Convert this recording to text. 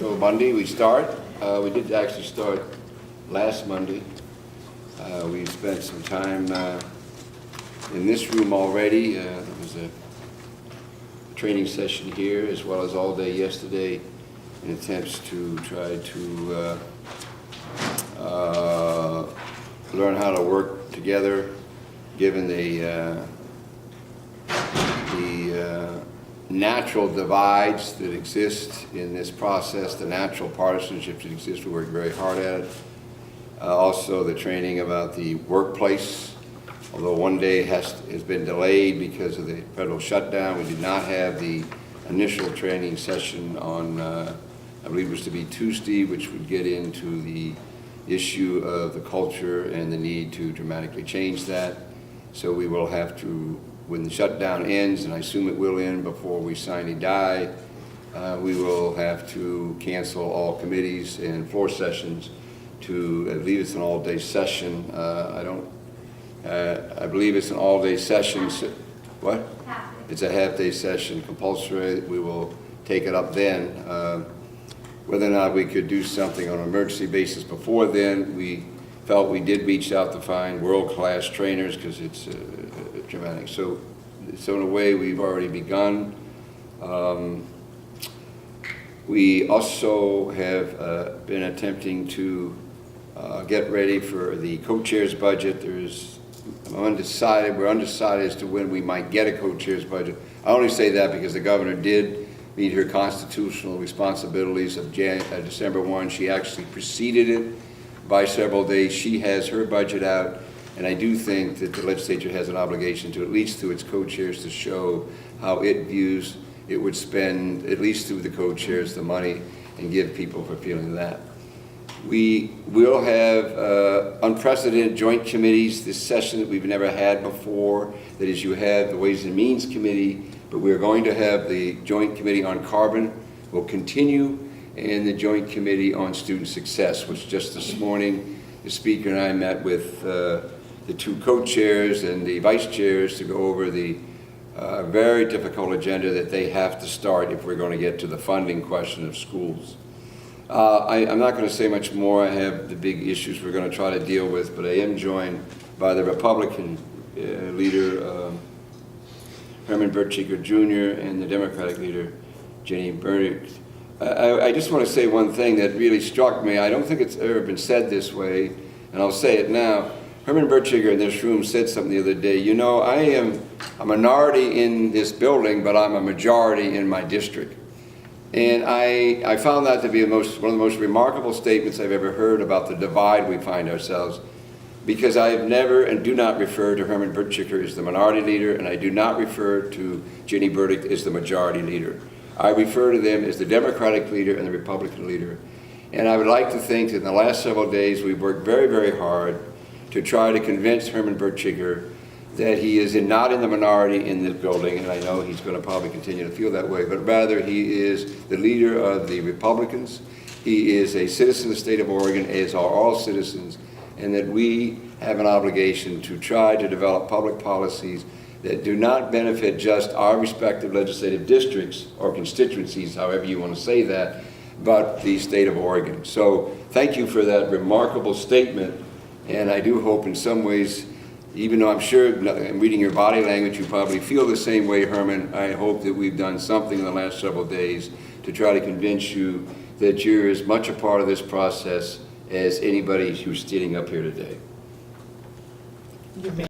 So Monday we start. We did actually start last Monday. We spent some time in this room already. There was a training session here as well as all day yesterday in attempts to try to learn how to work together given the natural divides that exist in this process, the natural partisanships that exist. We worked very hard at it. Also the training about the workplace, although one day has been delayed because of the federal shutdown. We did not have the initial training session on, I believe it was to be Tuesday, which would get into the issue of the culture and the need to dramatically change that. So we will have to, when the shutdown ends, and I assume it will end before we sine die, we will have to cancel all committees and floor sessions to, I believe it's an all-day session. I believe it's an all-day session. What? It's a half-day session, compulsory. We will take it up then. Whether or not we could do something on an emergency basis before then, we felt we did reach out to find world-class trainers because it's dramatic. So in a way, we've already begun. We also have been attempting to get ready for the co-chair's budget. We're undecided as to when we might get a co-chair's budget. I only say that because the governor did meet her constitutional responsibilities of December 1. She actually preceded it by several days. She has her budget out, and I do think that the legislature has an obligation to, at least through its co-chairs, to show how it views it would spend, at least through the co-chairs, the money and give people a feeling of that. We will have unprecedented joint committees this session that we've never had before. That is, you have the Ways and Means Committee, but we're going to have the Joint Committee on Carbon will continue, and the Joint Committee on Student Success, which just this morning the Speaker and I met with the two co-chairs and the vice chairs to go over the very difficult agenda that they have to start if we're going to get to the funding question of schools. I'm not going to say much more. I have the big issues we're going to try to deal with, but I am joined by the Republican leader, Herman Baertschiger Jr., and the Democratic leader, Jenny Burdick. I just want to say one thing that really struck me. I don't think it's ever been said this way, and I'll say it now. Herman Baertschiger in this room said something the other day. You know, I am a minority in this building, but I'm a majority in my district. And I found that to be one of the most remarkable statements I've ever heard about the divide we find ourselves, because I have never and do not refer to Herman Baertschiger as the minority leader, and I do not refer to Jenny Burdick as the majority leader. I refer to them as the Democratic leader and the Republican leader. And I would like to think that in the last several days we've worked very, very hard to try to convince Herman Baertschiger that he is not in the minority in this building, and I know he's going to probably continue to feel that way, but rather he is the leader of the Republicans. He is a citizen of the state of Oregon, as are all citizens, and that we have an obligation to try to develop public policies that do not benefit just our respective legislative districts or constituencies, however you want to say that, but the state of Oregon. So thank you for that remarkable statement, and I do hope in some ways, even though I'm sure, I'm reading your body language, you probably feel the same way, Herman. I hope that we've done something in the last several days to try to convince you that you're as much a part of this process as anybody who's standing up here today.